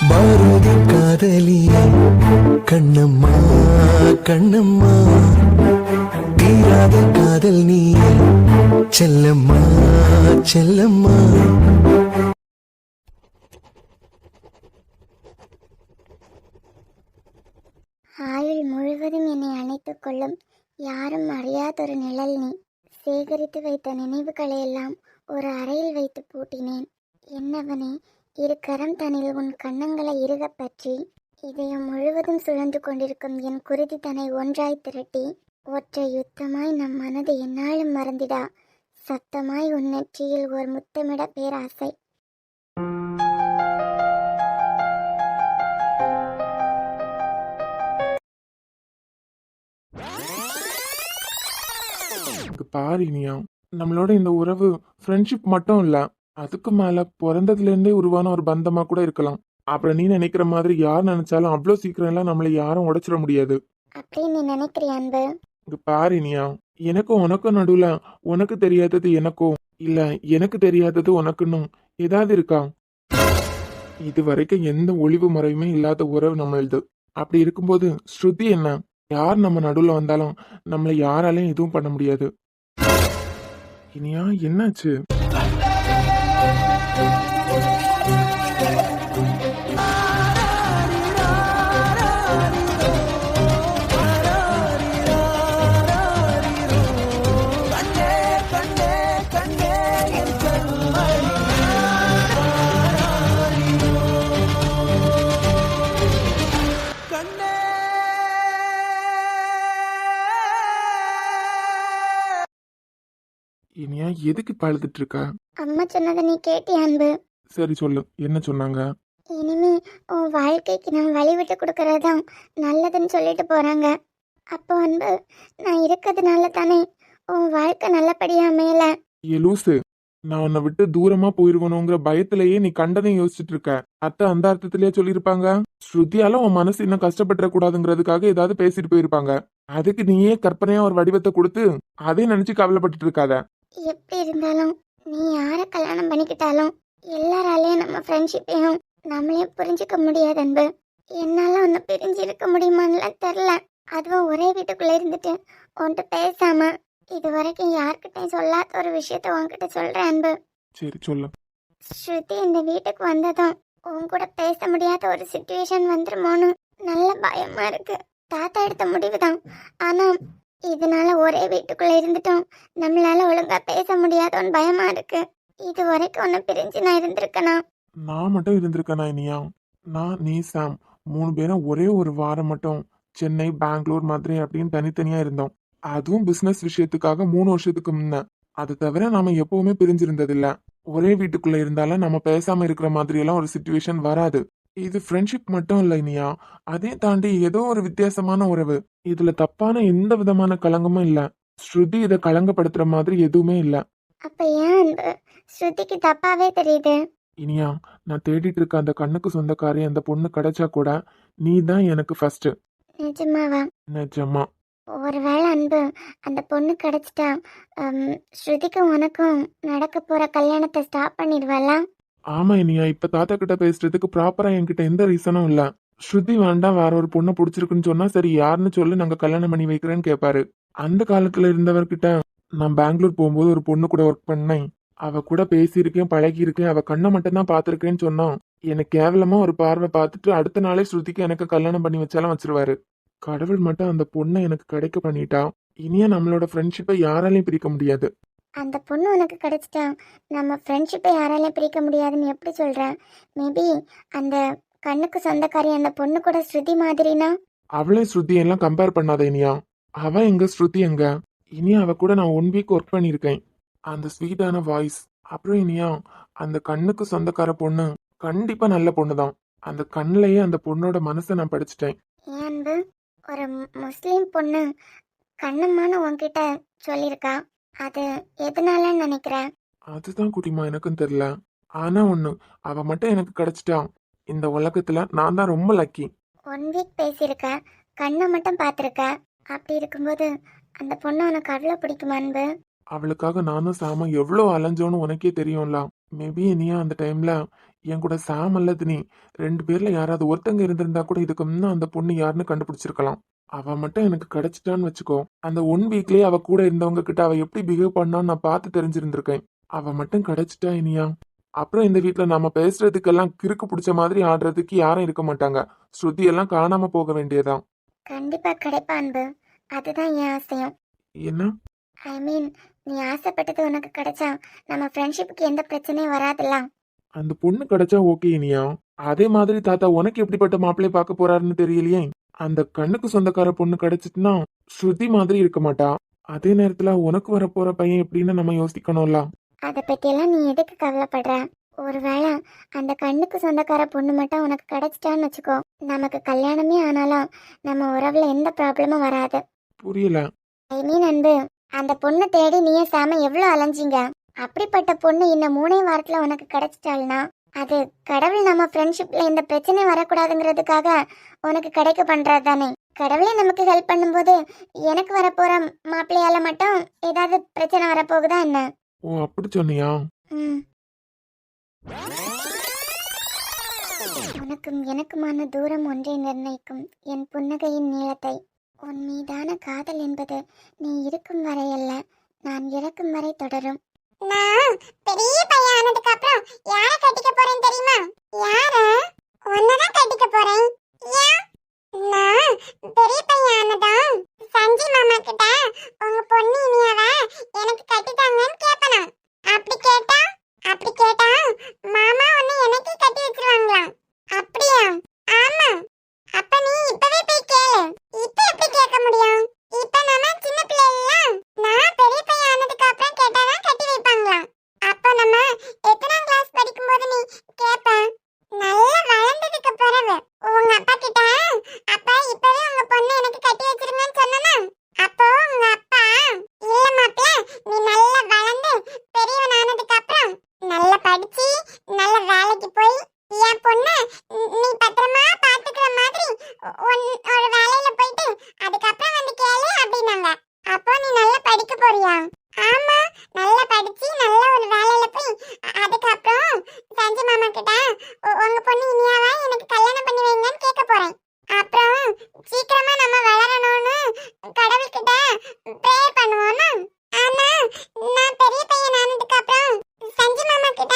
பாரதி காதலியே கண்ணம்மா கண்ணம்மா, தீராத காதல் நீ செல்லம்மா செல்லம்மா. ஆயுள் முழுவதும் என்னை அணைத்துக் கொள்ளும் யாரும் அறியாதொரு நிழல் நீ. சேகரித்து வைத்த நினைவுகளை எல்லாம் ஒரு அறையில் வைத்து பூட்டினேன். என்னவனே, இரு கரம் தனில் உன் கன்னங்களை இறுகப் பற்றி இதயம் முழுவதும் சுழன்று கொண்டிருக்கும் என் குருதி தன்னை ஒன்றாய் திரட்டி ஒற்றை யுத்தமாய் நம் மனதை என்னாலும் மறந்திடா. சத்தமாய் உன் நெற்றியில் ஒரு முத்தமிட பேராசை. பாரு இனியா, நம்மளோட இந்த உறவு ஃப்ரெண்ட்ஷிப் மட்டும் இல்ல, அதுக்கு மேல பிறந்ததுல இருந்தே உருவான ஒரு பந்தமா கூட இருக்கலாம். அப்புறம் நீ நினைக்கிற மாதிரி யார் நினைச்சாலும் அவ்வளோ சீக்கிரம் எல்லாம் நம்மளை யாரும் உடைச்சிட முடியாது. அப்படின்னு நீ நினைக்கிறியா அன்பு? இங்க பாரு இனியா, எனக்கும் உனக்கும் நடுவுல உனக்கு தெரியாதது எனக்கும் இல்ல எனக்கு தெரியாதது உனக்குன்னு ஏதாவது இருக்கா? இது வரைக்கும் எந்த ஒளிவு முறையுமே இல்லாத உறவு நம்மளது. அப்படி இருக்கும்போது ஸ்ருதி என்ன, யார் நம்ம நடுவுல வந்தாலும் நம்மளை யாராலையும் எதுவும் பண்ண முடியாது. இனியா என்னாச்சு? இனியா எதுக்கு இப்ப அழுதுட்டு இருக்க? அம்மா சொன்னதை நீ கேட்டியா அன்பு? சரி சொல்லு, என்ன சொன்னாங்க? இனிமே உன் வாழ்க்கைக்கு நான் வழி விட்டு கொடுக்கறதுதான் நல்லதுன்னு சொல்லிட்டு போறாங்க. அப்போ அன்பு, நான் இருக்கிறதுனால தானே உன் வாழ்க்கை நல்லபடியா அமையல. ஏ லூசு, நான் உன்னை விட்டு தூரமா போயிருவணுங்கிற பயத்திலேயே நீ கண்டதையும் யோசிச்சுட்டு இருக்க. அத்தை அந்த அர்த்தத்திலேயே சொல்லியிருப்பாங்க. ஸ்ருதியால உன் மனசு இன்னும் கஷ்டப்பட்டுற கூடாதுங்கிறதுக்காக ஏதாவது பேசிட்டு போயிருப்பாங்க. அதுக்கு நீயே கற்பனையா ஒரு வடிவத்தை கொடுத்து அதே நினைச்சு கவலைப்பட்டுட்டு இருக்காத. எப்படி இருந்தாலும் நீ யாரை கல்யாணம் பண்ணிக்கிட்டாலும் எல்லாராலையும் நம்ம ஃப்ரெண்ட்ஷிப்பையும் நம்மளையும் புரிஞ்சுக்க முடியாது அன்பு. என்னால ஒன்று பிரிஞ்சு இருக்க முடியுமான்னு தெரில. அதுவும் ஒரே வீட்டுக்குள்ள இருந்துட்டு உன்கிட்ட பேசாம இது வரைக்கும் யார்கிட்டையும் சொல்லாத ஒரு விஷயத்த உன்கிட்ட சொல்றேன் அன்பு. சரி சொல்லு. ஸ்ருதி இந்த வீட்டுக்கு வந்ததும் உன் கூட பேச முடியாத ஒரு சுச்சுவேஷன் வந்துருமோன்னு நல்ல பயமா இருக்கு. தாத்தா எடுத்த முடிவு தான், ஆனா இதனால ஒரே வீட்டுக்குள்ள இருந்துட்டோம் நம்மளால ஒழுங்கா பேச முடியாதோன்னு பயமா இருக்கு. இது வரைக்கும் ஒன்னு பிரிஞ்சு நான் இருந்திருக்கேனா? நான் மட்டும் இருந்திருக்கேனா இனியா? நான், நீ, சாம் 3 பேரும் ஒரே ஒரு வாரம் மட்டும் சென்னை, பெங்களூர், மதுரை அப்படின்னு தனித்தனியா இருந்தோம். அதுவும் பிசினஸ் விஷயத்துக்காக 3 வருஷத்துக்கு முன்ன. அது தவிர நாம எப்பவுமே பிரிஞ்சிருந்ததில்ல. ஒரே வீட்டுக்குள்ள இருந்தாலும் நம்ம பேசாம இருக்கிற மாதிரி எல்லாம் ஒரு சிச்சுவேஷன் வராது. இது ஃப்ரெண்ட்ஷிப் மட்டும் இல்ல இனியா, அதையும் தாண்டி ஏதோ ஒரு வித்தியாசமான உறவு. இதுல தப்பான எந்த விதமான கலங்கமும் இல்ல. ஸ்ருதி இதை கலங்கப்படுத்துற மாதிரி எதுவுமே இல்ல. அப்ப ஏன் அன்பு ஸ்ருதிக்கு தப்பாவே தெரியுது? இனியா, நான் தேடிட்டு இருக்க அந்த கண்ணுக்கு சொந்தக்காரி அந்த பொண்ணு கிடைச்சா கூட நீ தான் எனக்கு ஃபர்ஸ்ட். நிஜமாவா? நிஜமா. ஒருவேளை அன்பு அந்த பொண்ணு கிடைச்சிட்டா ஸ்ருதிக்கும் உனக்கும் நடக்க போற கல்யாணத்தை ஸ்டாப் பண்ணிடுவாளா? ஆமா இனியா, இப்ப தாத்தா கிட்ட பேசுறதுக்கு ப்ராப்பரா என்கிட்ட எந்த ரீசனும் இல்ல. ஸ்ருதி வேண்டாம், வேற ஒரு பொண்ணை பிடிச்சிருக்குன்னு சொன்னா சரி யாருன்னு சொல்லி நாங்க கல்யாணம் பண்ணி வைக்கிறேன்னு கேட்பாரு. அந்த காலத்துல இருந்தவர்கிட்ட நான் பெங்களூர் போகும்போது ஒரு பொண்ணு கூட ஒர்க் பண்ணேன். அவ கூட பேசியிருக்கேன், பழகி இருக்கேன், அவ கண்ணை மட்டும் தான் பாத்திருக்கேன்னு சொன்னா எனக்கு கேவலமா ஒரு பார்வை பார்த்துட்டு அடுத்த நாளே ஸ்ருதிக்கு எனக்கு கல்யாணம் பண்ணி வச்சாலும் வச்சிருவாரு. கடவுள் மட்டும் அந்த பொண்ணை எனக்கு கிடைக்க பண்ணிட்டா இனியா நம்மளோட ஃப்ரெண்ட்ஷிப்பை யாராலையும் பிரிக்க முடியாது. அந்த பொண்ணு உனக்கு கிடைச்சிட்டா நம்ம ஃப்ரெண்ட்ஷிப்பை யாராலையும் பிரிக்க முடியாதுன்னு எப்படி சொல்ற? மேபி அந்த கண்ணுக்கு சொந்தக்காரி அந்த பொண்ணு கூட ஸ்ருதி மாதிரினா? அவளே ஸ்ருதி எல்லாம் கம்பேர் பண்ணாத இனியா. அவ எங்க, ஸ்ருதி எங்க? இனியா அவ கூட நான் 1 வீக் ஒர்க் பண்ணியிருக்கேன். அந்த ஸ்வீட்டான வாய்ஸ், அப்புறம் இனியா அந்த கண்ணுக்கு சொந்தக்கார பொண்ணு கண்டிப்பா நல்ல பொண்ணுதான். அந்த கண்ணிலேயே அந்த பொண்ணோட மனசை நான் படிச்சுட்டேன். ஏன்பு ஒரு முஸ்லீம் பொண்ணு கண்ணம்மான்னு உன்கிட்ட சொல்லியிருக்கா, அது எதனாலன்னு நினைக்கிறேன்? அதுதான் குட்டிமா எனக்கும் தெரியல. ஆனா ஒண்ணு, அவ மட்டும் எனக்கு கிடைச்சிட்டா இந்த உலகத்துல நான் தான் ரொம்ப லக்கி. 1 வீக் பேசியிருக்க, கண்ணை மட்டும் பார்த்துருக்க. அப்படி இருக்கும்போது அந்த பொண்ணு உனக்கு அவ்வளோ பிடிக்குமா அன்பு? அவளுக்காக நானும் சாம எவ்வளோ அலைஞ்சோன்னு உனக்கே தெரியும்ல. மேபி இனியா அந்த டைம்ல என் கூட சாம் அல்லது நீ 2 பேர்ல யாராவது ஒருத்தங்க இருந்திருந்தா கூட இதுக்கு முன்ன அந்த பொண்ணு யாருன்னு கண்டுபிடிச்சிருக்கலாம். அவ மட்டும் எனக்கு கிடைச்சிட்டான்னு வச்சுக்கோ, அந்த 1 வீக்லயே அவ கூட இருந்தவங்க கிட்ட அவ எப்படி பிஹேவ் பண்ணான்னு நான் பார்த்து தெரிஞ்சிருந்திருக்கேன். அவ மட்டும் கிடைச்சிட்டா இனியா, அப்புறம் இந்த வீட்ல நாம பேசுறதுக்கெல்லாம் கிறுக்கு பிடிச்ச மாதிரி ஆடுறதுக்கு யாரும் இருக்க மாட்டாங்க. ஸ்ருதி எல்லாம் காணாம போக வேண்டியதான். கண்டிப்பா கிடைப்பா அன்பு. அதுதான் என் ஆசையும். என்ன? ஐ மீன், நீ ஆசைப்பட்டது உனக்கு கிடைச்சா நம்ம ஃப்ரெண்ட்ஷிப்புக்கு எந்த பிரச்சனையும் வராதுல்ல. அந்த பொண்ணு கிடைச்சா ஓகே இனியா. அதே மாதிரி தாத்தா உனக்கு எப்படிப்பட்ட மாப்பிள்ளைய பார்க்க போறாருன்னு தெரியலையே. அந்த கண்ணுக்கு சொந்தக்கார பொண்ணு கிடைச்சிட்டுனா ஸ்ருதி மாதிரி இருக்க மாட்டா. அதே நேரத்துல உனக்கு வரப்போற பையன் எப்படின்னு நம்ம யோசிக்கணும்ல. அதை பற்றியெல்லாம் நீ எதுக்கு கவலைப்படுற? ஒருவேளை அந்த கண்ணுக்கு சொந்தக்கார பொண்ணு மட்டும் உனக்கு கிடைச்சிட்டான்னு வச்சுக்கோ, நமக்கு கல்யாணமே ஆனாலும் நம்ம உறவுல எந்த ப்ராப்ளமும் வராது. புரியல. ஐ மீன் அன்பு, அந்த பொண்ணை தேடி நீயே சாம எவ்வளோ அலைஞ்சிங்க. அப்படிப்பட்ட பொண்ணு இன்னும் 3 வாரத்தில் உனக்கு கிடைச்சிட்டாள்னா அது கடவுள் நம்ம ஃப்ரெண்ட்ஷிப்ல எந்த பிரச்சனையும் வரக்கூடாதுங்கிறதுக்காக உனக்கு கிடைக்க பண்றது தானே. கடவுளே நமக்கு ஹெல்ப் பண்ணும்போது எனக்கு வரப்போற மாப்பிள்ளையால மட்டும் ஏதாவது பிரச்சனை வரப்போகுதா என்ன? ஓ அப்படி சொன்னியா? ம். உனக்கும் எனக்குமான தூரம் ஒன்றை நிர்ணயிக்கும், என் புன்னகையின் நீளத்தை. உன் மீதான காதல் என்பது நீ இருக்கும் வரை அல்ல, நான் இறக்கும் வரை தொடரும். நான் பெரிய பையன் ஆனதுக்கு அப்புறம் யாரை கட்டிக்க போறேன் தெரியுமா? யார? உன்னதான் கட்டிக்க போறேன். ஏன்? நான் பெரிய பையன் ஆனதும் சஞ்சி மாமா கிட்ட உங்க பொண்ணு இனியாவ எனக்கு கட்டிட்டாங்கன்னு கேப்பனா? அப்படி கேட்டா மாமா உன்னை எனக்கே கட்டி வச்சிருவாங்களாம். அப்படியா? ஆமா. அப்ப நீ இப்பவே போய் கேளு. இப்ப எப்படி கேட்க முடியும்? இப்ப நம்ம சின்ன பிள்ளை இல்லையா? நான் பெரிய பையன் ஆனதுக்கு அப்புறம் கேட்டாதான் கட்டி வைப்பாங்களாம். அப்ப நம்ம எத்தனாம் கிளாஸ் படிக்கும்போது நீ கேப்ப? நல்லா வளர்ந்ததுக்கு பிறகு உங்க அப்பா கிட்ட அப்பா இப்பவே உங்க பொண்ணு எனக்கு கட்டி வச்சிருங்கன்னு சொன்னனா, அப்போ உங்க அப்பா இல்ல மாப்பிள்ள, நீ நல்லா வளர்ந்து பெரியவன் ஆனதுக்கு அப்புறம் நல்லா படிச்சு நல்ல வேலைக்கு போய் என் பொண்ணு நீ பத்திரமா பாத்துக்கிற மாதிரி ஒரு வேலையில போயிட்டு அதுக்கப்புறம் வந்து கேளு அப்படின்னாங்க. அப்போ நீ நல்லா படிக்க போறியா? ஆமா, நல்லா படிச்சு நல்ல ஒரு வேலையில போய் அதுக்கப்புறம் சஞ்சய் மாமா கிட்ட உங்க பொண்ணு இனியாவா எனக்கு கல்யாணம் பண்ணி வைங்கன்னு கேட்க போறேன். அப்புறம் சீக்கிரமா நம்ம வளரணும்னு கடவுள்கிட்ட ப்ரேயர் பண்ணுவோம்னா. ஆனா நான் பெரிய பையன் ஆனதுக்கு அப்புறம் சஞ்சய் மாமா கிட்ட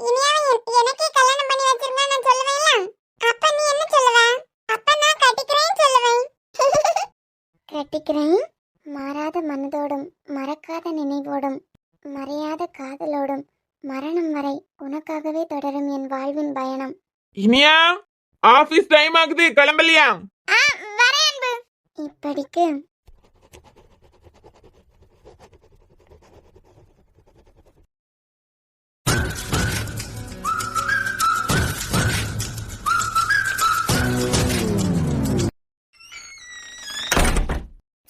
இனியாவை எனக்கே கல்யாணம் பண்ணி வச்சிருந்தா நான் சொல்லுவேன்ல, அப்ப நீ என்ன சொல்லுவ? அப்ப நான் கட்டிக்கிறேன்னு சொல்லுவேன். கட்டிக்கிறேன். மாறாத மனதோடும் மறக்காத நினைவோடும் மறையாத காதலோடும் மரணம் வரை உனக்காகவே தொடரும் என் வாழ்வின் பயணம். இனியா, ஆபீஸ் டைம் ஆகுது, கிளம்பலையா? வரேன் அன்பு. இப்படிக்கு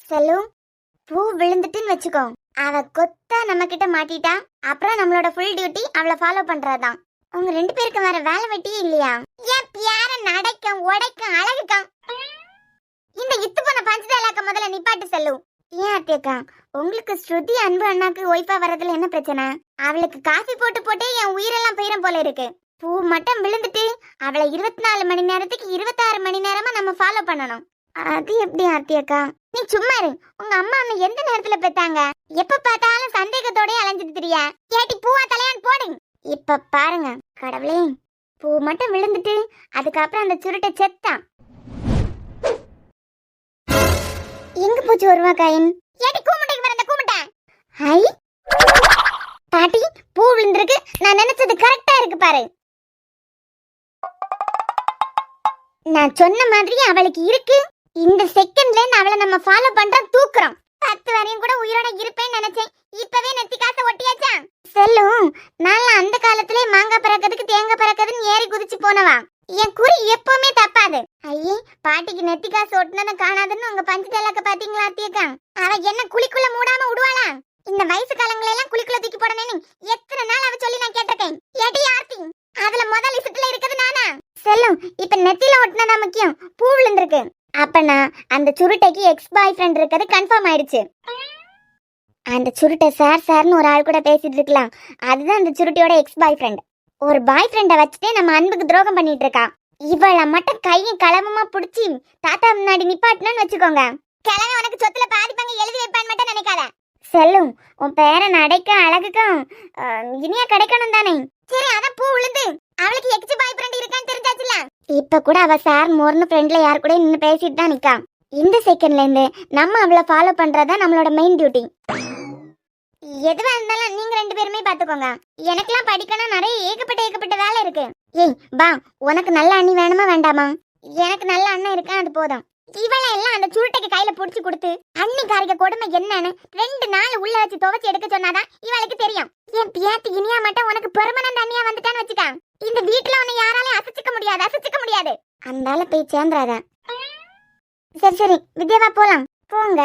செல்லு, பூ விழுந்துட்டுன்னு வச்சுக்கோ, அவ கொத்தா நம்ம கிட்ட மாட்டிட்டா அப்புறம் நம்மளோட ஃபுல் டியூட்டி அவளை ஃபாலோ பண்றதுதான். உங்க 2 பேருக்கு வேற வேலை வெட்டியே இல்லையா? ஏன் பியார நடக்கம் உடைக்கம் அழகுக்கம் இந்த இத்து போன பஞ்சதேலாக்க முதல்ல நிப்பாட்டு செல்லு. ஏன் அத்தியக்கா, உங்களுக்கு ஸ்ருதி அன்பு அண்ணாக்கு ஒய்ஃபா வரதுல என்ன பிரச்சனை? அவளுக்கு காஃபி போட்டு போட்டே என் உயிரெல்லாம் போயிடும் போல இருக்கு. பூ மட்டும் விழுந்துட்டு அவளை 24 மணி நேரத்துக்கு 26 மணி நேரமா நம்ம ஃபாலோ பண்ணணும். அது எப்படி அத்தியக்கா? நீ சும்மா இரு. உங்க அம்மா அண்ணன் எந்த நேரத்துல பெத்தாங்க? எப்ப பார்த்தாலும் சந்தேகத்தோடய அலைஞ்சிட்டு திரியா. ஏட்டி பூவா தலையான் போடு. இப்ப பாருங்க கடவுளே, பூ மட்டும் விழுந்துட்டு அதுக்கப்புறம் அந்த சுருட்டை செத்தான். எங்க போச்சு வருவா காயின்? ஏட்டி கூமுட்டைக்கு வர அந்த கூமுட்டை. ஹை பாட்டி, பூ விழுந்திருக்கு. நான் நினைச்சது கரெக்டா இருக்கு பாரு. நான் சொன்ன மாதிரி அவளுக்கு இருக்கு. இந்த செகண்ட்ல இருந்து அவளை நம்ம ஃபாலோ பண்றோம், தூக்குறோம். 10 வரையும் கூட உயிரோட இருப்பேன்னு நினைச்சேன். இப்பவே நெத்தி காசை ஒட்டியாச்சா? செல்லும், நான் அந்த காலத்திலே மாங்காய் பறக்கிறதுக்கு தேங்காய் பறக்கிறதுன்னு ஏறி குதிச்சு போனவா. என் குறி எப்பவுமே தப்பாது. ஐயே, பாட்டிக்கு நெத்தி காசு ஒட்டினதை காணாதுன்னு உங்க பஞ்சதேலாக்க பாத்தீங்களா அத்தியக்கா? அவ என்ன குழிக்குள்ள மூடாம விடுவாளா? இந்த வயசு காலங்களை எல்லாம் குழிக்குள்ள தூக்கி போடணும்னு எத்தனை நாள் அவ சொல்லி நான் கேட்டிருக்கேன். ஏடி ஆர்த்தி, அதுல முதல் லிஸ்ட்ல இருக்குது நானா? செல்லும், இப்ப நெத்தில ஒட்டினதா முக்கியம். பூ விழுந்திருக்கு. அப்பனா அந்த சுருட்டைக்கு எக்ஸ் பாய் ஃப்ரெண்ட் இருக்கிறது கன்ஃபார்ம் ஆயிடுச்சு. அந்த சுருட்டை சார்னு ஒரு ஆள் கூட பேசிட்டு இருக்கலாம். அதுதான் அந்த சுருட்டியோட எக்ஸ் பாய் ஃப்ரெண்ட். ஒரு பாய் ஃப்ரெண்டை வச்சுட்டே நம்ம அன்புக்கு துரோகம் பண்ணிட்டு இருக்கா. இவளை மட்டும் கையும் களவமா புடிச்சு தாத்தா முன்னாடி நிப்பாட்டினு வச்சுக்கோங்க. கிழமை உனக்கு சொத்துல பாதி பங்கு எழுதி வைப்பான்னு மட்டும் நினைக்காத. செல்லும், உன் பேரன் அடைக்க அழகுக்கும் இனியா கிடைக்கணும் தானே. சரி, அதான் பூ விழுந்து அவளுக்கு எக்ஸ் பாய் ஃப்ரெண்ட் இருக்கான்னு தெரிஞ்சாச்சுல. இப்ப கூட அவ சார் மோர்னு ஃப்ரெண்ட்ல யார் கூட நின்று பேசிட்டு தான் நிக்கா. இந்த செகண்ட்ல இருந்து நம்ம அவளை ஃபாலோ பண்றதா நம்மளோட மெயின் டியூட்டி. எதுவா இருந்தாலும் நீங்க 2 பேருமே பாத்துக்கோங்க. எனக்கெல்லாம் படிக்கணும், நிறைய ஏகப்பட்ட வேலை இருக்கு. ஏய் பா, உனக்கு நல்ல அண்ணி வேணுமா வேண்டாமா? எனக்கு நல்ல அண்ணன் இருக்கா, அது போதும். இவளை எல்லாம் அந்த சுருட்டைக்கு கையில புடிச்சு கொடுத்து அன்னிக்காரிக்க கொடுமை என்னன்னு 2 நாள் உள்ள வச்சு துவைச்சு எடுக்க சொன்னாதான் இவளுக்கு தெரியும். என் பியாத்தி இனியா மட்டும் உனக்கு பெர்மனன்ட் அண்ணியா வந்துட்டான்னு வச்சுக்கா, இந்த வீட்டுல உன்னை யாராலையும் அசைச்சிக்க முடியாது. அந்தால போய் சேர்ந்துறாத. சரி வித்யாவா, போலாம். போங்க.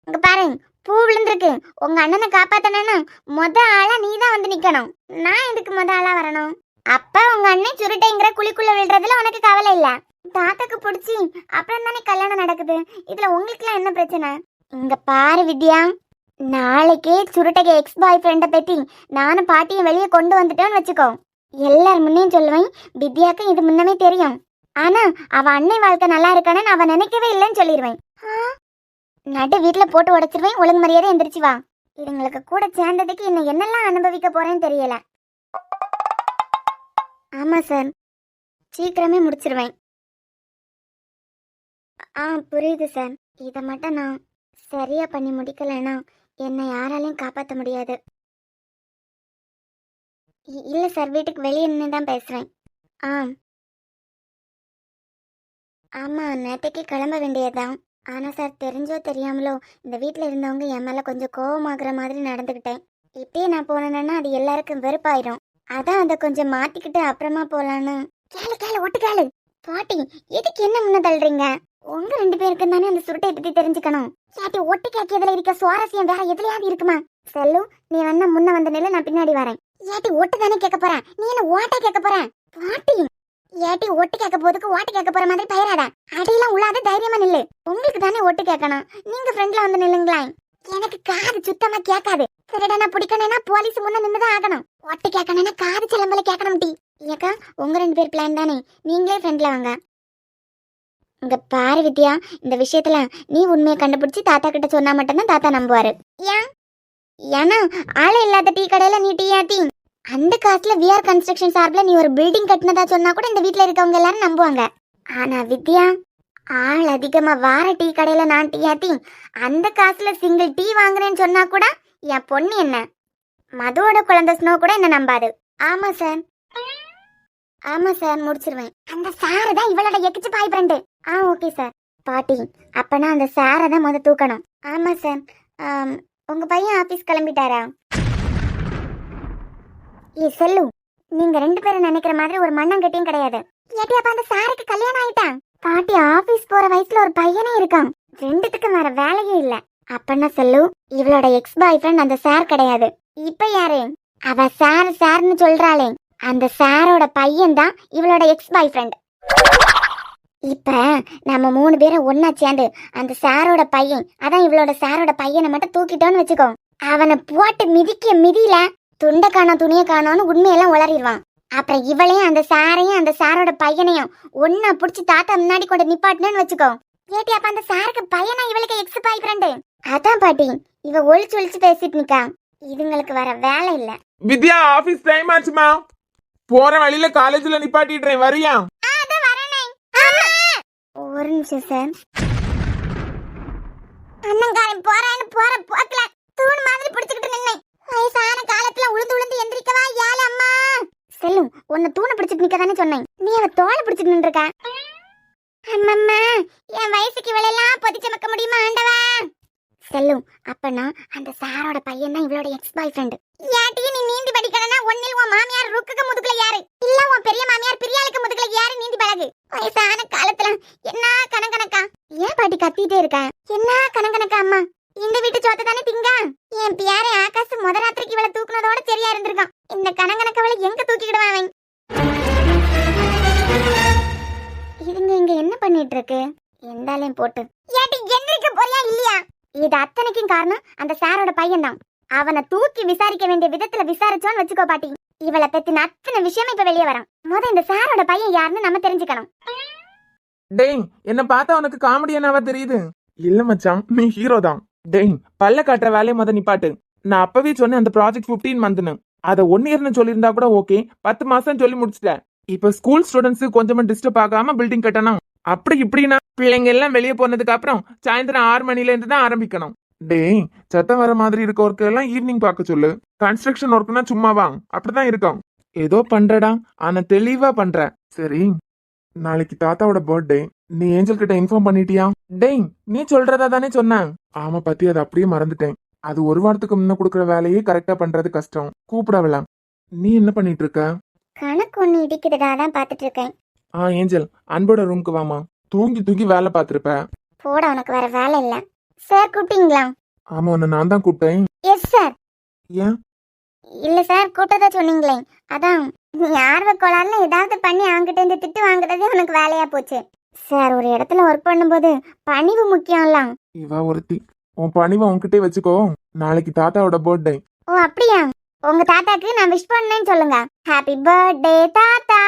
இங்க பாருங்க, பூ விழுந்திருக்கு. உங்க அண்ணனை காப்பாத்தணும்னா மொத ஆளா நீதான் வந்து நிக்கணும். நான் இதுக்கு மொத ஆளா வரணும். அப்ப உங்க அண்ணன் சுருட்டைங்கிற குழிக்குள்ள விழுறதுல உனக்கு கவலை இல்ல. தாத்தாக்கு பிடிச்சி அப்புறம் தானே கல்யாணம் நடக்குது. இதுல உங்களுக்குலாம் என்ன பிரச்சனை? இங்க பாரு வித்யா, நாளைக்கே சுருட்டைக்கு எக்ஸ் பாய் ஃப்ரெண்டை பத்தி நானும் பாட்டியும் வெளியே கொண்டு வந்துட்டேன்னு வச்சுக்கோ. எல்லார் முன்னையும் சொல்லுவேன், வித்யாக்கு இது முன்னமே தெரியும். ஆனா அவ அண்ணன் வாழ்க்கை நல்லா இருக்கானு அவ நினைக்கவே இல்லைன்னு சொல்லிடுவேன். நடு வீட்டுல போட்டு உடைச்சிருவேன். ஒழுங்கு மரியாதை எந்திரிச்சு வா. இதுங்களுக்கு கூட சேர்ந்ததுக்கு இன்னும் என்னெல்லாம் அனுபவிக்க போறேன்னு தெரியல. ஆமா சார், சீக்கிரமே முடிச்சிருவேன். புரியுது சார். இதை மட்டும் நான் சரியா பண்ணி முடிக்கலைன்னா என்னை யாராலையும் காப்பாற்ற முடியாது. இல்ல சார், வீட்டுக்கு வெளியே நின்று தான் பேசுறேன். ஆமா, நேற்றுக்கு கிளம்ப வேண்டியதுதான். ஆனா சார், தெரிஞ்சோ தெரியாமலோ இந்த வீட்டில் இருந்தவங்க என் மேல கொஞ்சம் கோவமாகற மாதிரி நடந்துக்கிட்டேன். இப்பயே நான் போனேன்னா அது எல்லாருக்கும் வெறுப்பாயிரும். அதான் அதை கொஞ்சம் மாத்திக்கிட்டு அப்புறமா போலான்னு. கேளு ஒட்டு கேளு. பாட்டி, எதுக்கு என்ன முன்ன தள்ளுறீங்க? உங்க 2 பேருக்கு தானே அந்த சுருட்டை பத்தி தெரிஞ்சுக்கணும். சாட்டி, ஒட்டு கேட்கறதுல இருக்க சுவாரஸ்யம் வேற எதுலயாவது இருக்குமா? செல்லு, நீ வேணா முன்ன வந்த நிலை, நான் பின்னாடி வரேன். ஏட்டி ஒட்டு தானே கேட்க போறேன், நீ என்ன ஓட்டை கேட்க போற? பாட்டி, ஏட்டி ஒட்டு கேட்க போதுக்கு ஓட்டு கேட்க போற மாதிரி பயிராத. அடியெல்லாம் உள்ளாத, தைரியமா நில்லு. உங்களுக்கு தானே ஒட்டு கேட்கணும், நீங்க ஃப்ரெண்ட்ல வந்து நில்லுங்களா. எனக்கு காது சுத்தமா கேட்காது. சரிடா, நான் பிடிக்கணும்னா போலீஸ் முன்ன நின்னுதான் ஆகணும். ஒட்டு கேட்கணும்னா காது சிலம்பல கேட்கணும். டி ஏக்கா, உங்க 2 பேர் பிளான் தானே, நீங்களே ஃப்ரெண்ட்ல வாங்க. இங்க பாரு வித்யா, இந்த விஷயத்துல நீ உண்மையை கண்டுபிடிச்சு தாத்தா கிட்ட சொன்னா மட்டும்தான் தாத்தா நம்புவாரு. ஏன்னா ஆளே இல்லாத டீ கடையில நீ டீ ஆத்தி அந்த காசுல விஆர் கன்ஸ்ட்ரக்ஷன் சார்பில் நீ ஒரு பில்டிங் கட்டினதா சொன்னா கூட இந்த வீட்டுல இருக்கவங்க எல்லாரும் நம்புவாங்க. ஆனா வித்யா, ஆள் அதிகமா வார டீ கடையில நான் டீ ஆத்தி அந்த காசுல சிங்கிள் டீ வாங்குறேன்னு சொன்னா கூட என் பொண்ணு என்ன மதுவோட குழந்தை ஸ்னோ கூட என்ன நம்பாது. ஆமா சார், முடிச்சிருவேன். அந்த சாரை தான் இவளோட எக்கிச்சு பாய் ஃப்ரெண்டு. Okay sir. பாட்டி, அப்பனா அந்த சாரை தான் முத தூக்கணும். ஆமா சார். உங்க பையன் ஆபீஸ் கிளம்பிட்டாரா? செல்லு, நீங்க 2 பேரும் நினைக்கிற மாதிரி ஒரு மண்ணங்கட்டியும் கிடையாது. ஏட்டி, அப்ப அந்த சாருக்கு கல்யாணம் ஆயிட்டான். பாட்டி, ஆபீஸ் போற வயசுல ஒரு பையனே இருக்கான். 2த்துக்கும் வேற வேலையே இல்ல. அப்பன்னா செல்லு, இவளோட எக்ஸ் பாய் ஃப்ரெண்ட் அந்த சார் கிடையாது. இப்ப யாரு? அவ சார்னு சொல்றாளே, அந்த சாரோட பையன் தான் இவளோட எக்ஸ் பாய் ஃப்ரெண்ட். இப்ப நம்ம 3 பேரும் ஒன்னா சேர்ந்து அந்த சாரோட பையன், அதான் இவளோட சாரோட பையனை மட்டும் தூக்கிட்டோன்னு வச்சுக்கோ. அவனை போட்டு மிதிக்க மிதியில துண்டை காணோம் துணியை காணோன்னு உண்மையெல்லாம் உளறிடுவான். அப்புறம் இவளையும் அந்த சாரையும் அந்த சாரோட பையனையும் ஒன்னா புடிச்சு தாத்தா முன்னாடி கொண்டு நிப்பாட்டினு வச்சுக்கோ. ஏட்டி, அப்ப அந்த சாருக்கு பையனா இவளுக்கு எக்ஸ் பாய் ஃப்ரெண்டு? அதான் பாட்டி, இவ ஒளிச்சு பேசிட்டு நிக்கா. இதுங்களுக்கு வர வேலை இல்ல. வித்யா, ஆபீஸ் டைம் ஆச்சுமா. போற வழியில காலேஜ்ல நிப்பாட்டிடுறேன், வரியா? ஒரு நிமிஷம் சார். அண்ணங்காரன் போறான்னு போற போக்கல தூண் மாதிரி பிடிச்சுக்கிட்டு நின்னேன். வயசான காலத்துல உளுந்து எந்திரிக்கவா யாழ் அம்மா. செல்லும், உன்னை தூணை பிடிச்சிட்டு நிக்கதானே சொன்னேன், நீ அவ தோலை பிடிச்சிட்டு நின்றுருக்க. அம்மம்மா, என் வயசுக்கு இவளெல்லாம் பொதிச்சு வைக்க முடியுமா ஆண்டவா? செல்லும், அப்பனா அந்த சாரோட பையன் தான் இவளோட எக்ஸ் பாய் ஃப்ரெண்ட். யாட்டி, நீ நீந்தி படிக்கணும்னா ஒன்னில் உன் மாமியார் ருக்குக்கு முதுகுல யாரு, இல்ல உன் பெரிய மாமியார் பிரியாளுக்கு முதுகுல யாரு நீந்தி பழகு. வயசான காலத்துல என்ன கணக்கணக்கா? ஏன் பாட்டி கத்திட்டே இருக்க? என்ன கணக்கணக்கா அம்மா? இந்த வீட்டு சோத்த தானே திங்க. என் பியாரே ஆகாசு முத ராத்திரிக்கு இவளை தூக்குனதோட சரியா இருந்திருக்கான். இந்த கணக்கணக்கவளை எங்க தூக்கிடுவான் அவன்? இதுங்க இங்க என்ன பண்ணிட்டு இருக்கு? எந்தாலையும் போட்டு. ஏட்டி, எந்திரிக்க போறியா இல்லையா? இது அத்தனைக்கும் காரணம் அந்த சாரோட பையன்தான். அவனை தூக்கி விசாரிக்க வேண்டிய விதத்துல விசாரிச்சோன்னு வச்சுக்கோ பாட்டி, இவளை பத்தின அத்தனை விஷயம் இப்ப வெளியே வரும். இந்த சாரோட பையன் யாருன்னு நம்ம தெரிஞ்சுக்கணும். டேய், என்ன பார்த்தா உனக்கு காமெடியனாவா தெரியுது? இல்ல மச்சான், நீ ஹீரோ தான். டேய், பல்ல காட்டுற வேலையை நிப்பாட்டு. நான் அப்பவே சொன்னேன் அந்த ப்ராஜெக்ட் 15 மந்த்னு. அதை 1 இயர்னு சொல்லியிருந்தா கூட ஓகே, 10 மாசம் சொல்லி முடிச்சிட்டேன். இப்ப ஸ்கூல் ஸ்டூடெண்ட்ஸ் கொஞ்சமா டிஸ்டர்ப் ஆகாம பில்டிங் கட்டணும். அப்படி இப்படின்னா பிள்ளைங்க எல்லாம் வெளியே போனதுக்கு அப்புறம் சாயந்தரம் 6 மணில இருந்து தான் ஆரம்பிக்கணும். டேய், சத்தம் வர மாதிரி இருக்க ஒர்க் எல்லாம் ஈவினிங் பார்க்க சொல்லு. கன்ஸ்ட்ரக்ஷன் ஒர்க்னா சும்மாவா? அப்படிதான் இருக்கும். ஏதோ பண்றடா, ஆனா தெளிவா பண்ற. சரி, நாளைக்கு தாத்தாவோட பர்த்டே. நீ ஏஞ்சல் கிட்ட இன்ஃபார்ம் பண்ணிட்டியா? டேய், நீ சொல்றதா தானே சொன்ன. ஆமா பத்தி, அதை அப்படியே மறந்துட்டேன். அது 1 வாரத்துக்கு முன்ன கொடுக்குற வேலையே கரெக்டா பண்றது கஷ்டம். கூப்பிடவலாம். நீ என்ன பண்ணிட்டு இருக்க? கணக்கு ஒண்ணு இடிக்குதுடா, தான் பாத்துட்டு இருக்கேன். ஏஞ்சல், அன்போட ரூமுக்கு வாமா. தூங்கி தூங்கி வேலை பார்த்திருப்ப. போட, உனக்கு வேற வேலை இல்ல. சார் கூப்பிட்டீங்களா? ஆமா, உன்னை நான் தான் கூப்பிட்டேன். Yes sir. ஏன்? இல்ல சார், கூட்டதா சொன்னீங்களே, அதான். நீ ஆர்வ கோளாறுல ஏதாவது பண்ணி அவங்கிட்ட இருந்து திட்டு வாங்குறதே உனக்கு வேலையா போச்சு. சார், ஒரு இடத்துல ஒர்க் பண்ணும்போது பணிவு முக்கியம்ல. இவ ஒருத்தி. உன் பணிவை உன்கிட்டே வச்சுக்கோ. நாளைக்கு தாத்தாவோட பர்த்டே. ஓ அப்படியா? உங்க தாத்தாக்கு நான் விஷ் பண்ணேன்னு சொல்லுங்க. ஹாப்பி பர்த்டே தாத்தா.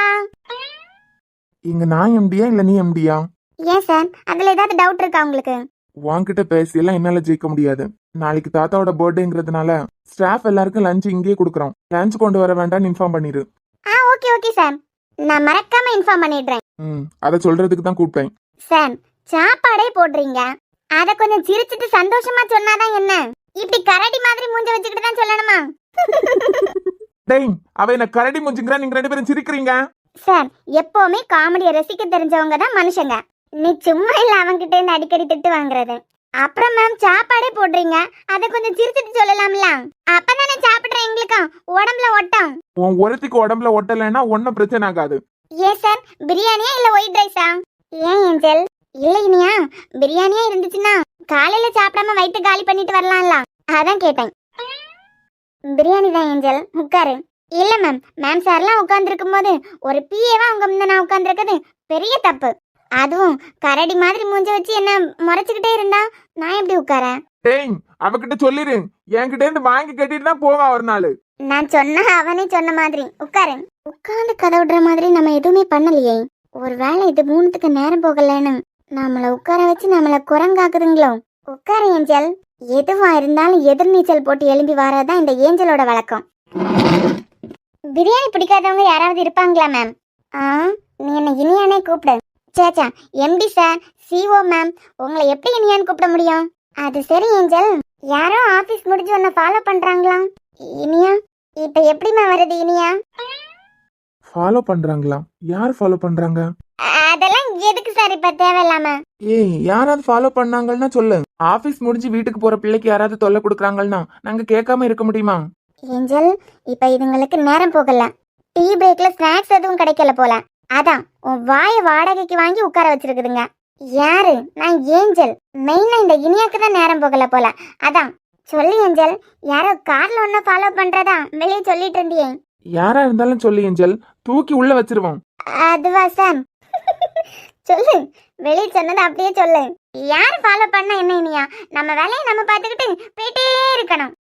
இங்க நான் எம்டியா இல்ல நீ எம்டியா? ஏன் சார், அதுல ஏதாவது டவுட் இருக்கா உங்களுக்கு? உன்கிட்ட பேசியெல்லாம் என்னால ஜெயிக்க முடியாது. நாளைக்கு தாத்தாவோட பர்த்டேங்கிறதுனால ஸ்டாஃப் எல்லாருக்கும் லஞ்ச் இங்கேயே கொடுக்குறோம். லஞ்ச் கொண்டு வர வேண்டாம்னு இன்ஃபார்ம் பண்ணிரு. ஓகே ஓகே சார், நான் மறக்காம இன்ஃபார்ம் பண்ணிடுறேன். அதை சொல்றதுக்கு தான் கூப்பிட்டேன். சார், சாப்பாடே போடுறீங்க, அத கொஞ்சம் சிரிச்சிட்டு சந்தோஷமா சொன்னாதான் என்ன? இப்படி கரடி மாதிரி மூஞ்ச வச்சுக்கிட்டு தான் சொல்லணுமா? டேய், அவ என்ன கரடி மூஞ்சிங்கறா, நீங்க 2 பேரும் சிரிக்கிறீங்க. சார், எப்பவுமே காமெடியை ரசிக்க தெரிஞ்சவங்க தான் மனுஷங்க. நீ சும்மா இல்ல அவங்கிட்ட இருந்து அடிக்கடி திட்டு வாங்குறது. அப்புறம் மேம், சாப்பாடே போடுறீங்க, அத கொஞ்சம் சிரிச்சிட்டு சொல்லலாம்ல? அப்பதானே சாப்பிடுற எங்களுக்கும் உடம்புல ஒட்டம். உன் ஒருத்திக்கு உடம்புல ஒட்டலைன்னா ஒன்னும் பிரச்சனை ஆகாது. ஏன் சார், பிரியாணியா இல்ல ஒயிட் ரைஸா? ஏன் ஏஞ்சல்? இல்ல இனியா, பிரியாணியா இருந்துச்சுன்னா காலையில சாப்பிடாம வயிற்று காலி பண்ணிட்டு வரலாம்ல, அதான் கேட்டேன். பிரியாணி தான் ஏஞ்சல், உட்காரு. இல்ல மேம், மேம் சார்லாம் உட்கார்ந்துருக்கும் போது ஒரு பிஏவா உங்க முன்ன நான் உட்கார்ந்துருக்கிறது பெரிய தப்பு. அதுவும் கரடி மாதிரி மூஞ்ச வச்சு என்ன முறைச்சுக்கிட்டே இருந்தா நான் எப்படி உட்காரேன்? டேய், அவகிட்ட சொல்லிரு, என்கிட்ட இருந்து வாங்கி கட்டிட்டு தான் போவா ஒரு நாள். நான் சொன்ன அவனே சொன்ன மாதிரி உட்காரு. உட்கார்ந்து கதை விடுற மாதிரி நம்ம எதுவுமே பண்ணலையே. ஒருவேளை இது 3க்கு நேரம் போகலன்னு நம்மள உட்கார வச்சு நம்மள குரங்காக்குதுங்களோ? உட்கார ஏஞ்சல். எதுவா இருந்தாலும் எதிர்நீச்சல் போட்டு எழும்பி வரதான் இந்த ஏஞ்சலோட வழக்கம். பிரியாணி பிடிக்காதவங்க யாராவது இருப்பாங்களா மேம்? நீ என்ன இனியானே கூப்பிடு. சேச்சா, எம்டி சார், சிஓ மேம், உங்களை எப்படி இனியான்னு கூப்பிட முடியும்? அது சரி ஏஞ்சல், யாரோ ஆபீஸ் முடிஞ்சு உன்னை ஃபாலோ பண்றாங்களா? இனியா, இப்ப எப்படிமா வருது இனியா? ஃபாலோ பண்றாங்களா? யார் ஃபாலோ பண்றாங்க? அதெல்லாம் எதுக்கு சார் இப்ப தேவையில்லாம? ஏய், யாராவது ஃபாலோ பண்ணாங்கன்னா சொல்லு. ஆபீஸ் முடிஞ்சு வீட்டுக்கு போற பிள்ளைக்கு யாராவது தொல்லை கொடுக்குறாங்கன்னா நாங்க கேட்காம இருக்க முடியுமா? ஏஞ்சல், இப்ப இதுங்களுக்கு நேரம் போகல. டீ பிரேக்ல ஸ்நாக்ஸ் எதுவும் கிடைக்கல போல, அதான் உன் வாய வாடகைக்கு வாங்கி உட்கார வச்சிருக்குதுங்க. யாரு? நான் ஏஞ்சல். மெயினா இந்த இனியாக்கு தான் நேரம் போகல போல, அதான். சொல்லு ஏஞ்சல், யாரோ கார்ல ஒன்ன ஃபாலோ பண்றதா வெளியே சொல்லிட்டு இருந்தியே. யாரா இருந்தாலும் சொல்லு ஏஞ்சல், தூக்கி உள்ள வச்சிருவோம். அதுவா சார்? சொல்லு, வெளியே சொன்னது அப்படியே சொல்லு. யாரு ஃபாலோ பண்ணா என்ன இனியா? நம்ம வேலையை நம்ம பாத்துக்கிட்டு போயிட்டே இருக்கணும்.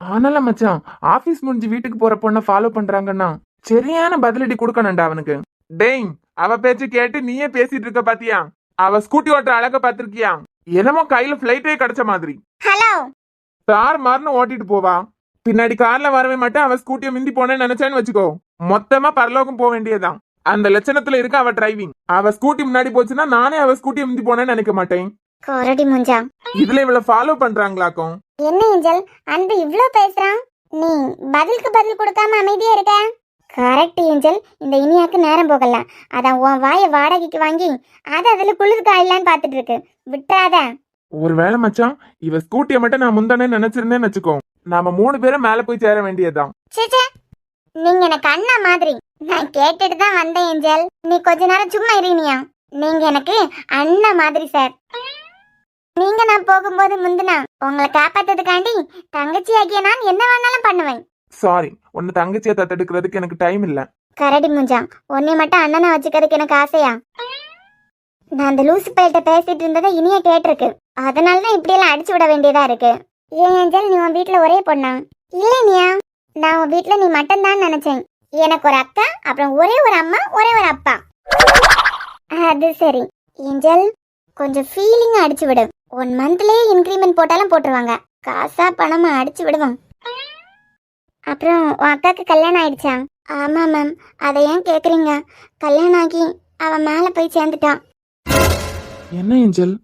ஆனாலும் மச்சான், ஆபீஸ் முடிஞ்சு வீட்டுக்கு போற பொண்ண ஃபாலோ பண்றாங்கன்னா சரியான பதிலடி கொடுக்கணும்டா அவனுக்கு. டேய், அவ பேச்சு கேட்டு நீயே பேசிட்டு இருக்க பாத்தியா? அவ ஸ்கூட்டி ஓட்டுற அழக பாத்திருக்கியா? என்னமோ கையில பிளைட்டே கிடைச்ச மாதிரி. ஹலோ, கார் மாறணும் ஓட்டிட்டு போவா. பின்னாடி கார்ல வரவே மாட்டேன். அவ ஸ்கூட்டியை மிந்தி போனேன்னு நினைச்சேன்னு வச்சுக்கோ, மொத்தமா பரலோகம் போக வேண்டியதான். அந்த லட்சணத்துல இருக்க அவ டிரைவிங். அவ ஸ்கூட்டி முன்னாடி போச்சுன்னா நானே அவ ஸ்கூட்டியை மிந்தி போனேன்னு நினைக்க மாட்டேன். கொரடி முஞ்சா. இதுல இவள ஃபாலோ பண்றாங்களாக்கும். என்ன ஏஞ்சல், அன்பு இவ்ளோ பேசுறான், நீ பதிலுக்கு பதில் கொடுக்காம அமைதியா இருக்க? கரெக்ட் ஏஞ்சல், இந்த இனியாக்கு நேரம் போகல, அதான் உன் வாய வாடகைக்கு வாங்கி அதை அதுல குளிர் காயிலான்னு பாத்துட்டு இருக்கு. விட்டுறாத. ஒருவேளை மச்சான், இவ ஸ்கூட்டியை மட்டும் நான் முந்தானே நினைச்சிருந்தேன்னு வச்சுக்கோ, நாம 3 பேரும் மேல போய் சேர வேண்டியதுதான். சேச்சே, நீங்க எனக்கு அண்ணா மாதிரி. நான் கேட்டுட்டு தான் வந்தேன் ஏஞ்சல், நீ கொஞ்ச நேரம் சும்மா இருனியா. நீங்க எனக்கு அண்ணா மாதிரி சார். நீங்க நான் போகும்போது முந்தினா உங்களை காப்பாத்ததுக்காண்டி தங்கச்சி ஆகிய நான் என்ன வேணாலும் பண்ணுவேன். சாரி, உன்னை தங்கச்சியை தத்தெடுக்கிறதுக்கு எனக்கு டைம் இல்ல. கரடி முஞ்சா, உன்னை மட்டும் அண்ணனா வச்சுக்கிறதுக்கு எனக்கு ஆசையா? நான் அந்த லூசு பையிட்ட பேசிட்டு இருந்ததை இனிய கேட்டிருக்கு. அதனால தான் இப்படியெல்லாம் அடிச்சு விட வேண்டியதா இருக்கு. ஏன் ஏஞ்சல், நீ உன் வீட்டில் ஒரே பொண்ணா? இல்லை நியா, நான் உன் வீட்டில் நீ மட்டும்தான் நினைச்சேன். எனக்கு ஒரு அக்கா, அப்புறம் ஒரே ஒரு அம்மா, ஒரே ஒரு அப்பா. அது சரி ஏஞ்சல், கொஞ்சம் ஃபீலிங்கா அடிச்சு விடு. 1 மந்த்லயே இன்க்ரிமெண்ட் போட்டாலும் போட்டுருவாங்க. காசா பணமா அடிச்சு விடுவோம். அப்புறம் உன் அக்காவுக்கு கல்யாணம் ஆயிடுச்சா? ஆமா மேம். அதை ஏன் கேக்குறீங்க? கல்யாணம் ஆகி அவன் மேலே போய் சேர்ந்துட்டான். என்ன ஏஞ்சல்,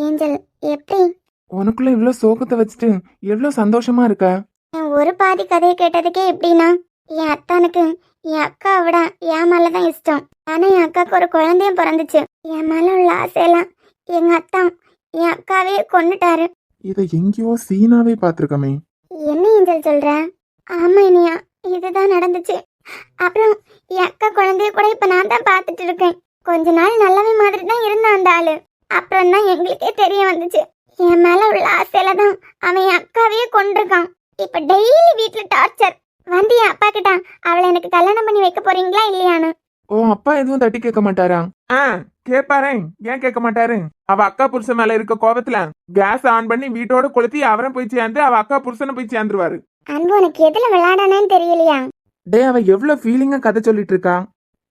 ஏஞ்சல், எப்படி? உனக்குள்ள இவ்வளோ சோகத்தை வச்சுட்டு எவ்வளோ சந்தோஷமா இருக்க? என் ஒரு பாதி கதையை கேட்டதுக்கே எப்படின்னா, என் அத்தானுக்கு என் அக்கா விட என் மேலதான் இஷ்டம். ஆனா என் அக்காவுக்கு ஒரு குழந்தையும் பிறந்துச்சு. என் மேல உள்ள ஆசையெல்லாம் எங்க அத்தான் என் அக்காவே கொன்னுட்டாரு. இதை எங்கேயோ சீனாவே பார்த்துருக்கமே. என்ன ஏஞ்சல் சொல்ற? ஆமா இனியா, இதுதான் நடந்துச்சு. அப்புறம் என் அக்கா குழந்தைய கூட இப்ப நான் தான் பார்த்துட்டு இருக்கேன். கொஞ்ச நாள் நல்லவே மாதிரி தான் இருந்தான் அந்த ஆளு. அப்புறம் தான் எங்களுக்கே தெரிய வந்துச்சு, என் மேல உள்ள ஆசையில தான் அவன் என் அக்காவையே கொண்டிருக்கான். இப்ப டெய்லி வீட்டுல டார்ச்சர். வந்து என் அப்பா கிட்ட அவளை எனக்கு கல்யாணம் பண்ணி வைக்க போறீங்களா இல்லையான்னு. ஓ, அப்பா எதுவும் தட்டி கேட்க மாட்டாரா? கேட்பாரே, ஏன் கேட்க மாட்டாரு? அவ அக்கா புருஷன் மேல இருக்க கோபத்துல கேஸ் ஆன் பண்ணி வீட்டோட கொளுத்தி அவரை போய் சேர்ந்து அவ அக்கா புருஷனை போய் சேர்ந்துருவாரு. அன்பு, உனக்கு எதுல விளையாடானேன்னு தெரியலையா? டே, அவ எவ்வளவு ஃபீலிங்கா கதை சொல்லிட்டு இருக்கா.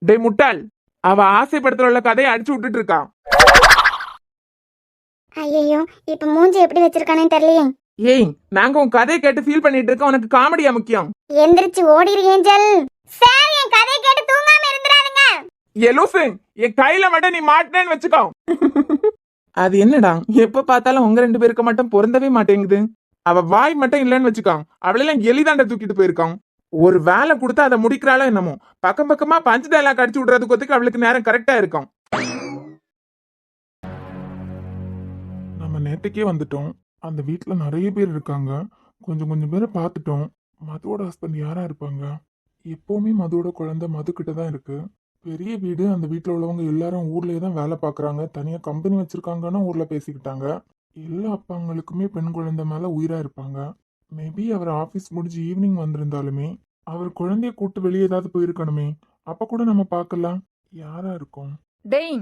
டே முட்டாள், அவ ஆசைப்படுத்துற உள்ள கதையை அடிச்சு விட்டுட்டு இருக்கா. ஐயோ, இப்ப மூஞ்சி எப்படி வச்சிருக்கானேன்னு தெரியலையே. ஏய், நாங்க உன் கதையை கேட்டு ஃபீல் பண்ணிட்டு இருக்கோம், உனக்கு காமெடியா முக்கியம்? எந்திரிச்சு ஓடிரு ஏஞ்சல். சார், என் கதையை கேட்டு தூங்காம இருந்துறாதீங்க. எலூசு, என் கையில மட்டும் நீ மாட்டினேன்னு வச்சுக்கோ. அது என்னடா, எப்ப பார்த்தாலும் உங்க 2 பேருக்கு மட்டும் பொருந்தவே மாட்டேங்குது. அவ வாய் மட்டும் இல்லைன்னு வச்சுக்கோ, அவளெல்லாம் எலிதாண்ட தூக்கிட்டு போயிருக்கான். ஒரு வேலை கொடுத்தா அதை முடிக்கிறாளோ என்னமோ, பக்கம் பக்கமா பஞ்சு டைலாக் அடிச்சு விடுறதுக்கு அவளுக்கு நேரம் கரெக்டா இருக்கும். நம்ம நேற்றுக்கே வந்துட்டோம். அந்த வீட்டுல நிறைய பேர் இருக்காங்க. கொஞ்சம் கொஞ்சம் பேரை பார்த்துட்டோம். மதுவோட ஹஸ்பண்ட் யாரா இருப்பாங்க? எப்பவுமே மதுவோட குழந்தை மது கிட்ட தான் இருக்கு. பெரிய வீடு, அந்த வீட்டில் உள்ளவங்க எல்லாரும் ஊர்லயே தான் வேலை பார்க்குறாங்க. தனியாக கம்பெனி வச்சிருக்காங்கன்னா ஊர்ல பேசிக்கிட்டாங்க. எல்லா அப்பாங்களுக்குமே பெண் குழந்தை மேல உயிரா இருப்பாங்க. மேபி அவர் ஆஃபீஸ் முடிஞ்சு ஈவினிங் வந்திருந்தாலுமே அவர் குழந்தைய கூட்டு வெளியே ஏதாவது போயிருக்கணுமே. அப்ப கூட நம்ம பார்க்கலாம். யாரா இருக்கும்? டேய்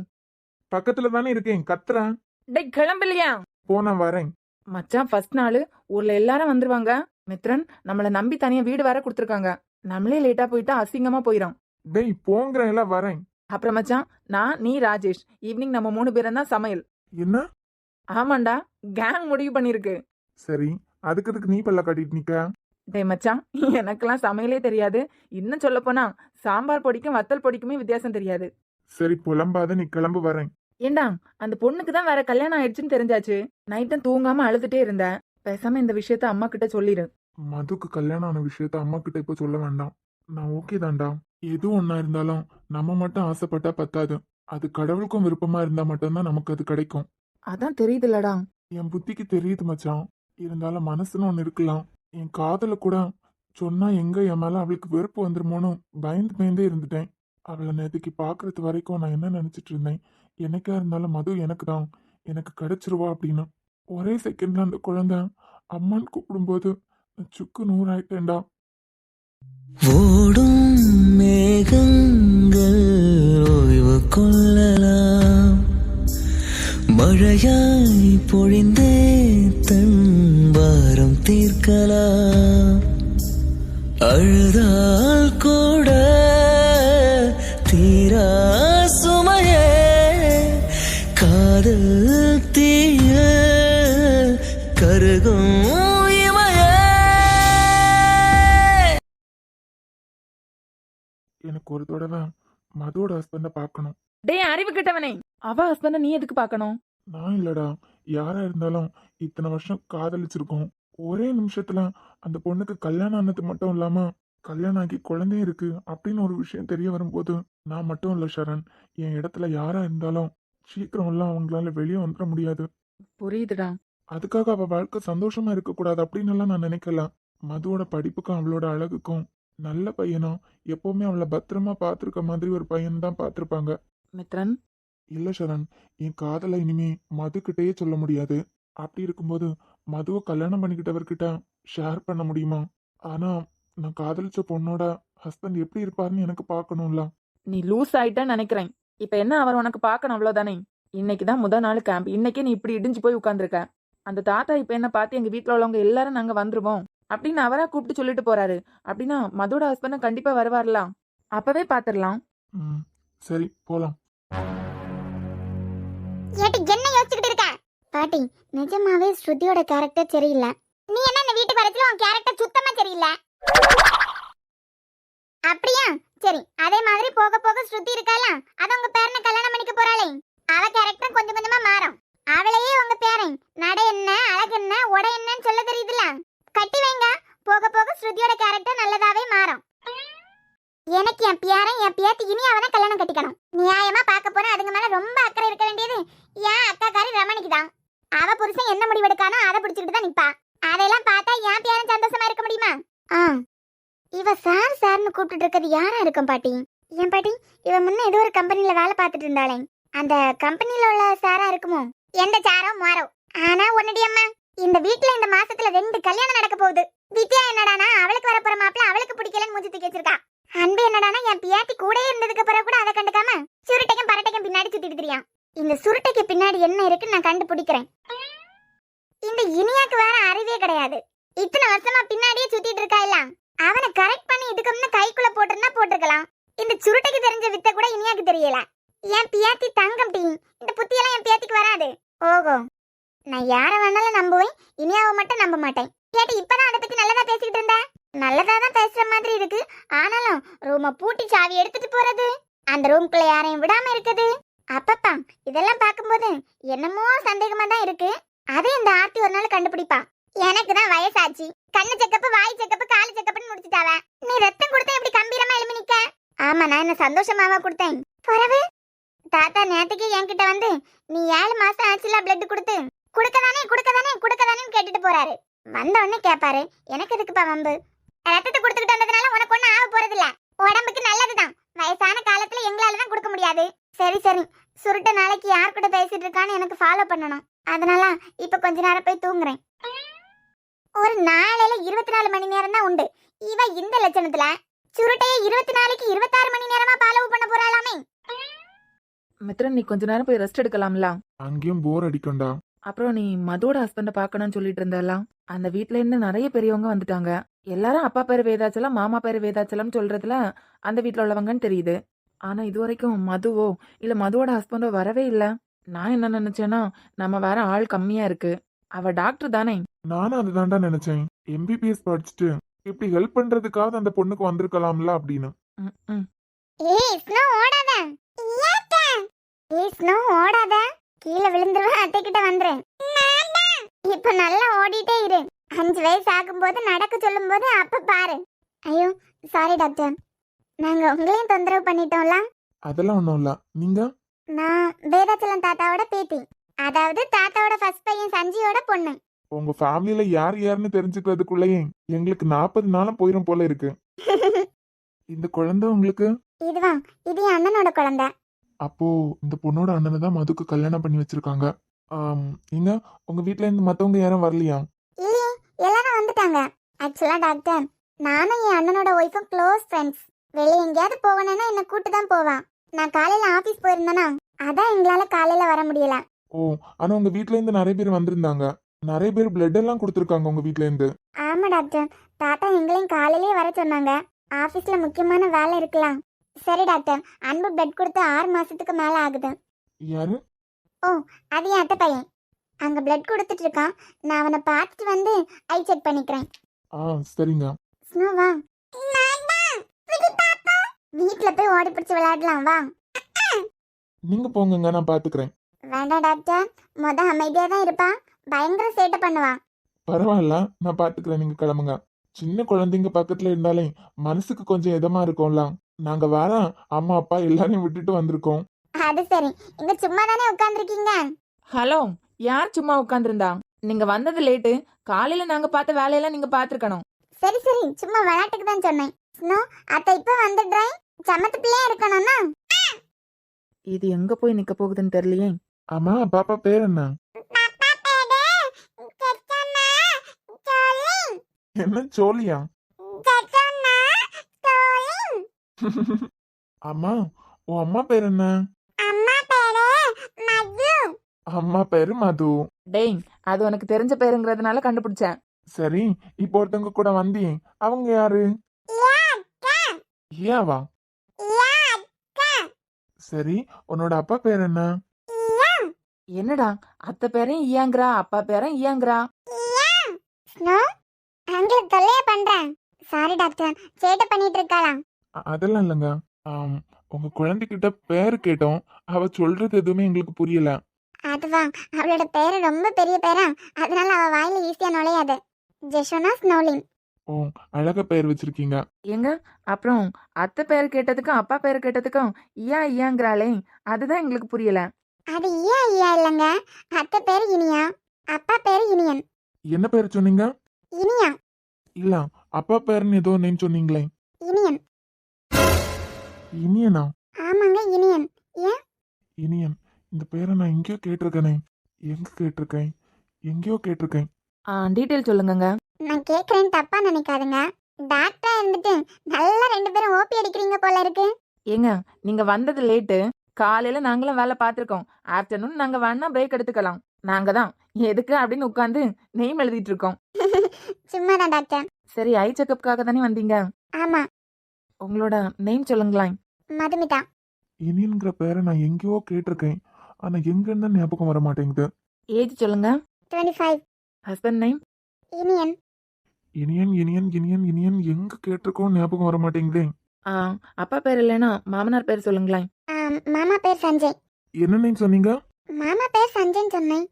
பக்கத்துல தானே இருக்கேன், கத்துறேன். டேய் கிளம்பலையா? போன வரேன். மச்சான், ஃபர்ஸ்ட் நாள் ஊர்ல எல்லாரும் வந்துருவாங்க. மித்ரன் நம்மள நம்பி தனியா வீடு வேற கொடுத்துருக்காங்க. நம்மளே லேட்டா போயிட்டா அசிங்கமா போயிடும். டேய் போங்கிற எல்லாம் வரேன். அப்புறம் மச்சான், நான், நீ, ராஜேஷ் ஈவினிங் நம்ம 3 பேரும் தான் சமையல். என்ன? ஆமாண்டா, கேங் முடிவு பண்ணிருக்கு. சரி, அதுக்கு நீ பல்ல காட்டிட்டு நிக்க? டேய் மச்சான், எனக்கெல்லாம் சமையலே தெரியாது. இன்னும் சொல்ல போனா சாம்பார் பொடிக்கும் வத்தல் பொடிக்குமே வித்தியாசம் தெரியாது. சரி புலம்பாத, நீ கிளம்பு, வரேன். ஏண்டா, அந்த பொண்ணுக்கு தான் வேற கல்யாணம் ஆயிடுச்சுன்னு தெரிஞ்சாச்சு. நைட்டும் தூங்காம அழுதுட்டே இருந்தேன். பேசாம இந்த விஷயத்த அம்மா கிட்ட சொல்லிடு. மதுக்கு கல்யாணம் ஆன விஷயத்த அம்மா கிட்ட இப்ப சொல்ல வேண்டாம். நான் ஓகே தான்டா. எது ஒன்னா இருந்தாலும் நம்ம மட்டும் ஆசைப்பட்டா பத்தாது. அது கடவுளுக்கும் விருப்பமா இருந்தா மட்டும்தான் நமக்கு அது கிடைக்கும். அதான் தெரியுதுல்லடா. என் புத்திக்கு தெரியுது மச்சான். இருந்தாலும் மனசுன்னு ஒண்ணு இருக்கலாம். என் காதல கூட சொன்னா எங்க என் மேல அவளுக்கு வெறுப்பு வந்துருமோன்னு பயந்தே இருந்துட்டேன். அவளை நேற்றுக்கு பாக்குறது வரைக்கும் நான் என்ன நினைச்சிட்டு இருந்தேன், எனக்கா இருந்தாலும் மது எனக்கு தான், எனக்கு கிடைச்சிருவா அப்படின்னு. ஒரே செகண்ட்ல அந்த குழந்தை அம்மான்னு கூப்பிடும்போது நான் சுக்கு 100 ஆயிட்டேன்டா. ஓடும் மேகங்கள் ஓய்வு கொள்ளலாம், மழையாய் பொழிந்தே தன் பாரம் தீர்க்கலாம், அழுதால் கூட தீரா சுமையே காதல் தீய கருகும் இமையே. எனக்கு ஒரு தடவை மதுவோட ஹஸ்பண்ட பார்க்கணும். டேய் அறிவு கிட்டவனே, அவ ஹஸ்பண்ட நீ எதுக்கு பார்க்கணும்? நான் இல்லடா, யாரா இருந்தாலும் இத்தனை வருஷம் காதலிச்சிருக்கோம். ஒரே நிமிஷத்துல அந்த பொண்ணுக்கு கல்யாணம் ஆனது மட்டும் இல்லாம கல்யாணம் ஆகி குழந்தையும் இருக்கு அப்படின்னு ஒரு விஷயம் தெரிய வரும்போது, நான் மட்டும் இல்ல சரண், என் இடத்துல யாரா இருந்தாலும் சீக்கிரம் எல்லாம் அவங்களால வெளியே வந்துட முடியாது. புரியுதுடா. அதுக்காக அவ வாழ்க்கை சந்தோஷமா இருக்கக்கூடாது அப்படின்னு எல்லாம் நான் நினைக்கல. மதுவோட படிப்புக்கும் அவளோட அழகுக்கும் நல்ல பையனா எப்பவுமே அவளை பத்திரமா பார்த்துருக்க மாதிரி ஒரு பையன் தான் பார்த்துருப்பாங்க. மித்ரன், இல்ல சரண், என் காதலை இனிமே மதுக்கிட்டயே சொல்ல முடியாது. அப்படி இருக்கும்போது மதுவை கல்யாணம் பண்ணிக்கிட்டவர்கிட்ட ஷேர் பண்ண முடியுமா? ஆனா நான் காதலிச்ச பொண்ணோட ஹஸ்பண்ட் எப்படி இருப்பாருன்னு எனக்கு பார்க்கணும்ல. நீ லூஸ் ஆயிட்டன்னு நினைக்கிறேன். இப்ப என்ன, அவர் உனக்கு பார்க்கணும் அவ்வளவுதானே? இன்னைக்கு தான் முதல் நாள் கேம்ப். இன்னைக்கே நீ இப்படி இடிஞ்சு போய் உட்காந்துருக்க. அந்த தாத்தா இப்ப என்ன பார்த்து எங்க வீட்ல உள்ளவங்க எல்லாரும் நாங்க வந்துருவோம் அப்படின்னு அவரா கூப்பிட்டு சொல்லிட்டு போறாரு. அப்படின்னா மதுவோட ஹஸ்பண்ட் கண்டிப்பா வருவாருலாம். அப்பவே பாத்துரலாம். ம், சரி போலாம். ஏட்டி என்ன யோசிச்சுக்கிட்டு இருக்க? பாட்டி, நிஜமாவே ஸ்ருதியோட கேரக்டர் சரியில்லை. நீ என்ன இந்த வீட்டு வரத்துல உன் கேரக்டர் சுத்தமா சரியில்லை. அப்படியா? சரி, அதே மாதிரி போக போக ஸ்ருதி இருக்கால, அத உங்க பேரனை கல்யாணம் பண்ணிக்க போறாளே, அவ கேரக்டர் கொஞ்சம் கொஞ்சமா மாறும். அவளையே உங்க பேரன் நடை என்ன, அழகு என்ன, உடை என்னன்னு சொல்ல தெரியுதுல, கட்டி வைங்க. போக போக ஸ்ருதியோட கேரக்டர் நல்லதாவே மாறும். எனக்கு என் பேரன் என் பேத்தி இனி அவனை கல்யாணம் கட்டிக்கணும். நியாயமா பார்க்க போனா அதுக்கு மேல ரொம்ப அக்கறை இருக்க வேண்டியது என் அக்காக்காரி ரமணிக்கு தான். அவ புருஷன் என்ன முடிவெடுக்கானோ அதை பிடிச்சிட்டு தான் நிப்பா. அதெல்லாம் பார்த்தா என் பேரன் சந்தோஷமா இருக்க முடியுமா? இவ சார் சார்னு கூப்பிட்டு இருக்கிறது யாரா இருக்கும் பாட்டி? ஏன் பாட்டி, இவ முன்ன ஏதோ ஒரு கம்பெனில வேலை பார்த்துட்டு இருந்தாளே, அந்த கம்பெனில உள்ள சாரா இருக்குமோ? எந்த சாரோ மாறோ. ஆனா உன்னடி அம்மா, இந்த வீட்ல இந்த மாசத்துல 2 கல்யாணம் நடக்க போகுது. வித்யா என்னடானா அவளுக்கு வரப்போற மாப்பிள்ள அவளுக்கு பிடிக்கலன்னு மூஞ்சி தூக்கி வச்சிருக்கா. அன்பு என்னடானா என் பியாத்தி கூடயே இருந்ததுக்கு பிறகு கூட அதை கண்டுக்காம சுருட்டைக்கும் பரட்டைக்கும் பின்னாடி சுத்திட்டு தெரியும். இந்த சுருட்டைக்கு பின்னாடி என்ன இருக்குன்னு நான் கண்டுபிடிக்கிறேன். இந்த இனியாக்கு வேற அறிவே கிடையாது. இத்தனை வருஷமா பின்னாடியே சுத்திட்டு இருக்கா இல்ல, அவனை கரெக்ட் பண்ணி இதுக்கு முன்ன கைக்குள்ள போட்டிருந்தா போட்டிருக்கலாம். இந்த சுருட்டைக்கு தெரிஞ்ச வித்த கூட இனியாக்கு தெரியல. என் பியாத்தி தங்கம் டீ, இந்த புத்தியெல்லாம் என் பியாத்திக்கு வராது. ஓஹோ, நான் யார வேணாலும் நம்புவேன், இனியாவை மட்டும் நம்ப மாட்டேன். கேட்டு இப்பதான் அதை பத்தி நல்லதா பேசிக்கிட்டு இருந்த. நல்லதா தான் பேசுற மாதிரி இருக்கு. ஆனாலும் ரூமை பூட்டி சாவி எடுத்துட்டு போறது, அந்த ரூம்குள்ள யாரையும் விடாம இருக்குது, அப்பப்பா இதெல்லாம் பார்க்கும்போது என்னமோ சந்தேகமா தான் இருக்கு. அது இந்த ஆர்த்தி ஒரு நாள் கண்டுபிடிப்பா. எனக்கு தான் வயசாச்சு, கண்ணு செக்கப்பு, வாய் செக்கப்பு, காலு செக்கப்புன்னு முடிச்சுட்டாவ. நீ ரத்தம் கொடுத்தா எப்படி கம்பீரமா எழுப்பி நிக்க? ஆமா, நான் என்ன சந்தோஷமாவா கொடுத்தேன்? பிறகு தாத்தா நேத்துக்கு என்கிட்ட வந்து நீ 7 மாசம் ஆச்சுல பிளட் கொடுத்து குடுக்கதானே கேட்டுட்டு போறாரு. வந்த உடனே கேப்பாரு, எனக்கு எதுக்குப்பா வம்பு? ரத்தத்தை கொடுத்துக்கிட்டு வந்ததுனால உனக்கு ஒன்னும் ஆக போறது இல்ல, உடம்புக்கு நல்லதுதான். வயசான காலத்துல எங்களால தான் கொடுக்க முடியாது. சரி சரி, சுருட்ட நாளைக்கு யார் கூட பேசிட்டு இருக்கான்னு எனக்கு ஃபாலோ பண்ணணும். அதனால இப்ப கொஞ்ச நேரம் போய் தூங்குறேன். ஒரு நாளையில 24 மணி நேரம் தான் உண்டு. இவ இந்த லட்சணத்துல சுருட்டைய 24க்கு 26 மணி நேரமா ஃபாலோ பண்ண போறாளாமே. மித்ரன், நீ கொஞ்ச நேரம் போய் ரெஸ்ட் எடுக்கலாம்ல. அங்கேயும் போர் அடிக்கும்டா. அப்புறம் நீ மதுவோட ஹஸ்பண்ட பாக்கணும்னு சொல்லிட்டு இருந்தலாம். அந்த வீட்ல இருந்து நிறைய பெரியவங்க வந்துட்டாங்க. எல்லாரும் அப்பா பேரு வேதாச்சலம், மாமா பேரு வேதாச்சலம் சொல்றதுல அந்த வீட்ல உள்ளவங்கன்னு தெரியுது. ஆனா இது வரைக்கும் மதுவோ இல்ல மதுவோட ஹஸ்பண்டோ வரவே இல்ல. நான் என்ன நினைச்சேன்னா, நம்ம வேற ஆள் கம்மியா இருக்கு. அவ டாக்டர் தானே. நானும் அதுதான்டா நினைச்சேன். MBBS படிச்சுட்டு இப்படி ஹெல்ப் பண்றதுக்காக அந்த பொண்ணுக்கு வந்திருக்கலாம்ல அப்படின்னு. ம். ஏய் ஸ்னோ ஓடாத. ஏக்கா, ஏய் ஸ்னோ ஓடாத, கீழே விழுந்துருவேன். அத்தை கிட்ட வந்துறேன். இப்ப நல்லா ஓடிட்டே இரு. 5 வயசு ஆகும்போது நடக்க சொல்லும் போது அப்ப பாரு. ஐயோ சாரி டாக்டர், நாங்க உங்களையும் தொந்தரவு பண்ணிட்டோம்ல. அதெல்லாம் ஒண்ணும் இல்ல. நீங்க? நான் வேதாச்சலம் தாத்தாவோட பேத்தி, அதாவது தாத்தாவோட ஃபர்ஸ்ட் பையன் சஞ்சியோட பொண்ணு. உங்க ஃபேமிலியில யார் யாருன்னு தெரிஞ்சுக்கிறதுக்குள்ளேயே எங்களுக்கு 40 நாளும் போயிரும் போல இருக்கு. இந்த குழந்தை உங்களுக்கு? இதுவா, இது என் அண்ணனோட குழந்தை. அப்போ இந்த பொண்ணோட அண்ணனை தான் மதுக்கு கல்யாணம் பண்ணி வச்சிருக்காங்க. எங்க உங்க வீட்ல இருந்து மத்தவங்க யாரும் வரலையா? இல்லையே, எல்லாரும் வந்துட்டாங்க. ஆக்சுவலா டாக்டர், நானும் என் அண்ணனோட ஒய்ஃபும் க்ளோஸ் ஃப்ரெண்ட்ஸ். வெளியே எங்கேயாவது போகணும்னா என்ன கூட்டு தான் போவான். நான் காலையில ஆபீஸ் போயிருந்தேனா, அதான் எங்களால காலையில வர முடியல. ஓ, ஆனா உங்க வீட்ல இருந்து நிறைய பேர் வந்திருந்தாங்க. நிறைய பேர் பிளட் எல்லாம் கொடுத்துருக்காங்க உங்க வீட்ல இருந்து. ஆமா டாக்டர், தாத்தா எங்களையும் காலையிலேயே வர சொன்னாங்க. ஆபீஸ்ல முக்கியமான வேலை இருக்கலாம். சரி டாக்டர், அன்பு பிளட் கொடுத்து 6 மாசத்துக்கு மேல ஆகுது. யாரு? ஓ, அது என் அத்தை பையன். அங்க பிளட் கொடுத்துட்டு இருக்கான். நான் அவனை பார்த்துட்டு வந்து ஐ செக் பண்ணிக்கிறேன். சரிங்க. ஸ்னோவா, வீட்ல போய் ஓடி பிடிச்சு விளையாடலாம் வா. நீங்க போங்க, நான் பாத்துக்கிறேன். வேண்டாம் டாக்டர், அமைதியா தான் இருப்பான், பயங்கர சேட்டை பண்ணுவான். பரவாயில்ல, நான் பாத்துக்கிறேன். நீங்க கிளம்புங்க. சின்ன குழந்தைங்க பக்கத்துல இருந்தாலே மனசுக்கு கொஞ்சம் இதமா இருக்கும்ல. நாங்க வேற அம்மா அப்பா எல்லாரையும் விட்டுட்டு வந்திருக்கோம். அது சரி, இங்க சும்மா தானே உட்கார்ந்துருக்கீங்க. ஹலோ, யார் சும்மா உட்காந்துருந்தா? நீங்க வந்தது லேட்டு. காலையில நாங்க பார்த்த வேலையெல்லாம் நீங்க பாத்துருக்கணும். சரி சரி, சும்மா விளையாட்டுக்கு தான் சொன்னேன். ஸ்னோ, அத்தை இப்ப வந்துடுறேன். சமத்து பிள்ளையா இருக்கணும்னா. இது எங்க போய் நிக்க போகுதுன்னு தெரியலையே. அம்மா பாப்பா பேர் என்ன? என்ன சோழியா? அம்மா அம்மா, உன் அம்மா பேர் என்ன? பேரு மது. அம்மா பேரு மது. டேய், அது உனக்கு தெரிஞ்ச பேருங்கிறதுனால கண்டுபிடிச்சேன். சரி, இப்போ ஒருத்தவங்க கூட வந்தியே, அவங்க யாரு? ஏவா? சரி, உன்னோட அப்பா பேர் என்ன? என்னடா, அத்தை பேரையும் ஈயாங்கிறா, அப்பா பேரையும் ஈயாங்கிறா. ஸ்னோ உங்களுக்கு தொல்லையா பண்றேன். சாரி டாக்டர், சேட்டை பண்ணிட்டு இருக்கலாம். அதெல்லாம் இல்லைங்க. உங்க குழந்தைகிட்ட பேர் கேட்டோம். அவ சொல்றது எதுவுமே எங்களுக்கு புரியல. அதுவா, அவளோட பேரு ரொம்ப பெரிய பேரா, அதனால அவ வாயில ஈஸியா நுழையாது. ஜெஷோனா ஸ்னோலின். ஓ, அழகா பேர் வச்சிருக்கீங்க. ஏங்க, அப்புறம் அத்தை பேர் கேட்டதுக்கும் அப்பா பேர் கேட்டதுக்கும் ஈயாங்கிறாளே, அதுதான் எங்களுக்கு புரியல. அது ஐயா இல்லைங்க, அத்தை பேரு இனியா, அப்பா பேரு இனியன். என்ன பேர் சொன்னீங்க? இனியா. இல்ல, அப்பா பேருன்னு ஏதோ நேம் சொன்னீங்களே. இனியன். இனியனா? ஆமாங்க, இனியன். ஏன்? இனியன். இந்த பேரை நான் எங்கேயோ கேட்டிருக்கேனே. எங்க கேட்டிருக்கேன்? எங்கேயோ கேட்டிருக்கேன். டீட்டெயில் சொல்லுங்கங்க. நான் கேக்குறேன்னு தப்பா நினைக்காதுங்க. டாக்டரா இருந்துட்டு நல்லா 2 பேரும் ஓபி அடிக்கிறீங்க போல இருக்கு. ஏங்க, நீங்க வந்தது லேட்டு. காலையில நாங்களும் வேலை பார்த்துருக்கோம். ஆஃப்டர்நூன் நாங்க வேணா பிரேக் எடுத்துக்கலாம். நாங்க தான் எதுக்கு அப்படின்னு உட்காந்து நெய்ம் எழுதிட்டு இருக்கோம். சும்மாதான் டாக்டர். சரி, ஐ செக்கப்காக தானே வந்தீங்க? ஆமா, உங்களோட நேம் சொல்லுங்களேன். மதுமிதா. இனியன்கிற பேரை நான் எங்கேயோ கேட்டிருக்கேன். ஆனா எங்கன்னு தான் ஞாபகம் வர மாட்டேங்குது. ஏஜ் சொல்லுங்க. 25. Husband name? இனியன். இனியன் இனியன் இனியன் இனியன் எங்க கேட்டிருக்கோம் ஞாபகம் வர மாட்டேங்குதே. அப்பா பேர் இல்லைன்னா மாமனார் பேர் சொல்லுங்களேன். மாமா பேர் சஞ்சய். என்ன நேம் சொன்னீங்க? மாமா பேர் சஞ்சய்ன்னு சொன்னேன்.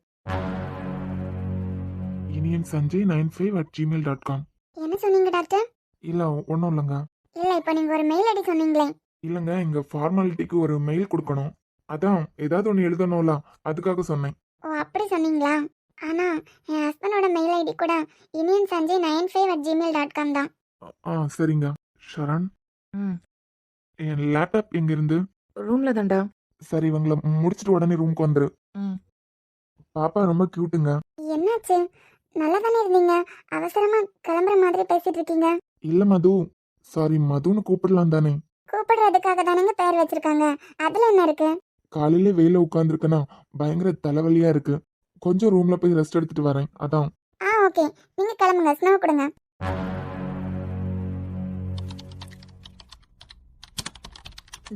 இனியன் சஞ்சய் 95@gmail.com. என்ன சொன்னீங்க டாக்டர்? இல்ல, ஒன்றும் இல்லைங்க. இல்ல, இப்போ நீங்க ஒரு மெயில் ஐடி சொன்னீங்களே. இல்லைங்க, எங்க ஃபார்மாலிட்டிக்கு ஒரு மெயில் கொடுக்கணும். அதான் ஏதாவது ஒன்று எழுதணும்ல, அதுக்காக சொன்னேன். ஓ, அப்படி சொன்னீங்களா? ஆனா என் ஹஸ்பண்டோட மெயில் ஐடி கூட இனியன் சஞ்சய் 95@gmail.com தான். சரிங்க. ஷரண், ம் என் லேப்டாப் எங்க இருந்து? ரூம்ல தான்டா. சரி, இவங்களை முடிச்சிட்டு உடனே ரூமுக்கு வந்துரு. ம் பாப்பா ரொம்ப கியூட்டுங்க. என்னாச்சு? நல்லா தானே இருந்தீங்க, அவசரமா கிளம்புற மாதிரி பேசிட்டு இருக்கீங்க. இல்ல மது, சாரி, மதுன்னு கூப்பிடலாம் தானே? கூப்பிடுறதுக்காக தானேங்க பேர் வச்சிருக்காங்க, அதுல என்ன இருக்கு? காலையில வெயில உட்காந்துருக்கனா பயங்கர தலைவலியா இருக்கு. கொஞ்சம் ரூம்ல போய் ரெஸ்ட் எடுத்துட்டு வரேன், அதான். ஓகே, நீங்க கிளம்புங்க, ஸ்னோ கொடுங்க.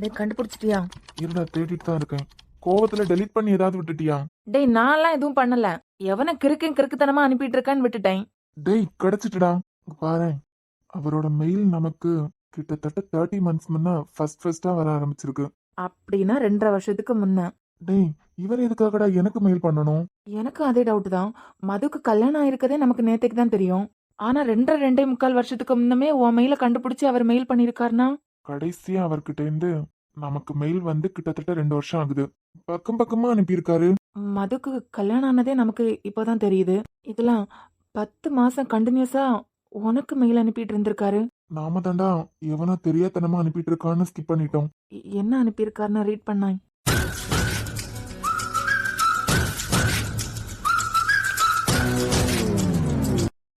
டேய், கண்டுபிடிச்சிட்டியா? இருடா, தேடிட்டு தான் இருக்கேன். கோவத்துல டெலீட் பண்ணி ஏதாவது விட்டுட்டியா? டேய், நான்லாம் எதுவும் பண்ணல. எவனை கிறுக்குத்தனமா அனுப்பிட்டு இருக்கான்னு விட்டுட்டேன். டேய், கிடைச்சிட்டுடா. பாரேன், அவரோட மெயில் நமக்கு கிட்டத்தட்ட 30 months முன்ன ஃபர்ஸ்டா வர ஆரம்பிச்சிருக்கு. அப்படின்னா 2.5 வருஷத்துக்கு முன்ன. டேய், இவர் எதுக்காகடா எனக்கு மெயில் பண்ணணும்? எனக்கு அதே டவுட் தான். மதுக்கு கல்யாணம் ஆயிருக்கதே நமக்கு நேத்துக்கு தான் தெரியும். ஆனா 2.5 வருஷத்துக்கு முன்னமே உன் மெயில கண்டுபிடிச்சு அவர் மெயில் பண்ணிருக்காருனா? கடைசியா அவர்கிட்ட இருந்து நமக்கு மெயில் வந்து கிட்டத்தட்ட 2 வருஷம் ஆகுது. பக்கமா அனுப்பியிருக்காரு. மதுக்கு கல்யாணம் ஆனதே நமக்கு இப்போதான் தெரியுது. இதெல்லாம் 10 மாசம் கண்டினியூஸா உனக்கு மெயில் அனுப்பிட்டு இருந்திருக்காரு. நாம தாண்டா எவனோ தெரியாதனமா அனுப்பிட்டு இருக்கான்னு ஸ்கிப் பண்ணிட்டோம். என்ன அனுப்பியிருக்காருன்னு ரீட் பண்ணாய்.